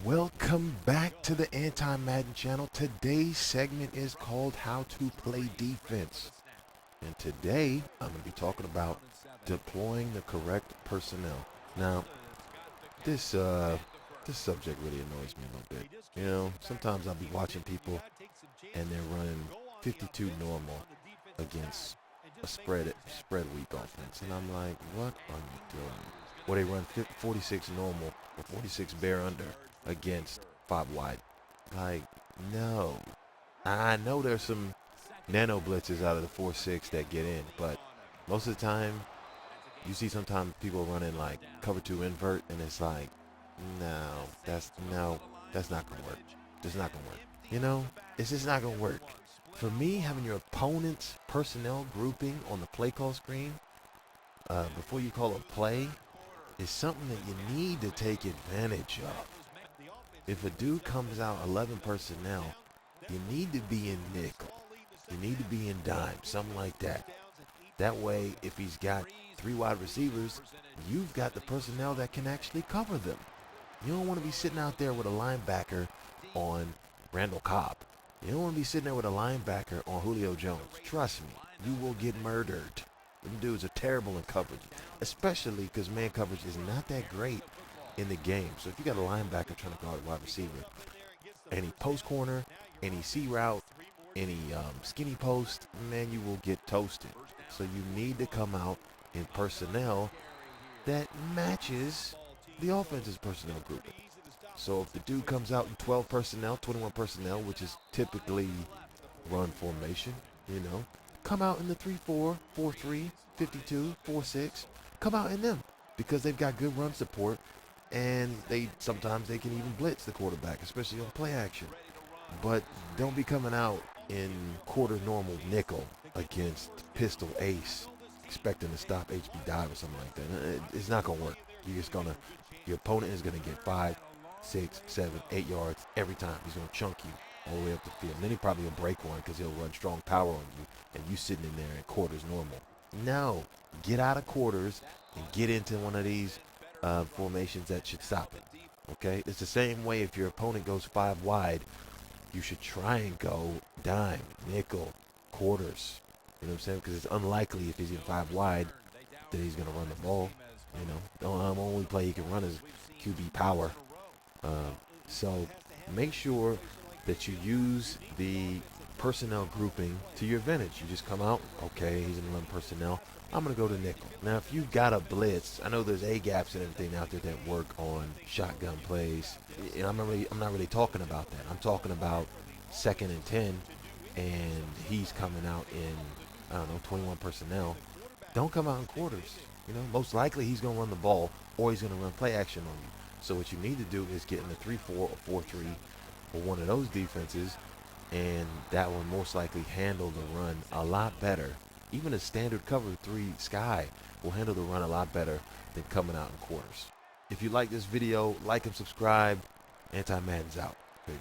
Welcome back to the Anti Madden channel. Today's segment is called How to Play Defense. And today I'm going to be talking about deploying the correct personnel. Now, this subject really annoys me a little bit. You know, sometimes I'll be watching people and they're running 52 normal against a spread weak offense, and I'm like, what are you doing? Or they run 46 normal or 46 bare under against 5 wide. Like, no. I know there's some nano blitzes out of the 4-6 that get in, but most of the time, you see sometimes people running like cover 2 invert, and it's like, that's not gonna work. It's not gonna work. You know, it's just not gonna work. For me, having your opponent's personnel grouping on the play call screen before you call a play is something that you need to take advantage of. If a dude comes out 11 personnel, you need to be in nickel. You need to be in dime, something like that. That way, if he's got 3 wide receivers, you've got the personnel that can actually cover them. You don't want to be sitting out there with a linebacker on Randall Cobb. You don't want to be sitting there with a linebacker on Julio Jones. Trust me, you will get murdered. Them dudes are terrible in coverage, especially because man coverage is not that great in the game. So if you got a linebacker trying to guard a wide receiver, any post corner, any C route, any skinny post, man, you will get toasted. So you need to come out in personnel that matches the offense's personnel grouping. So if the dude comes out in 12 personnel, 21 personnel, which is typically run formation, you know, come out in the 3-4, 4-3, 52, 4-6. Come out in them because they've got good run support, and sometimes they can even blitz the quarterback, especially on play action. But don't be coming out in quarter normal nickel against pistol ace, expecting to stop HB dive or something like that. It's not gonna work. Your opponent is gonna get 5, 6, 7, 8 yards every time. He's gonna chunk you all the way up the field. And then he probably will break one because he'll run strong power on you, and you sitting in there in quarters normal. No, get out of quarters and get into one of these formations that should stop it. Okay, it's the same way if your opponent goes 5 wide, you should try and go dime, nickel, quarters. You know what I'm saying? Because it's unlikely if he's in 5 wide that he's gonna run the ball. You know, the only play he can run is QB power. So make sure that you use the personnel grouping to your advantage. You just come out, okay, he's in 11 personnel. I'm going to go to nickel. Now, if you've got a blitz, I know there's A-gaps and everything out there that work on shotgun plays. And I'm not really talking about that. I'm talking about 2nd and 10, and he's coming out in, 21 personnel. Don't come out in quarters. You know, most likely he's going to run the ball, or he's going to run play action on you. So what you need to do is get in the 3-4 or 4-3 or one of those defenses, and that will most likely handle the run a lot better. Even a standard cover 3 sky will handle the run a lot better than coming out in quarters. If you like this video, like and subscribe. Anti Madden's out. Peace.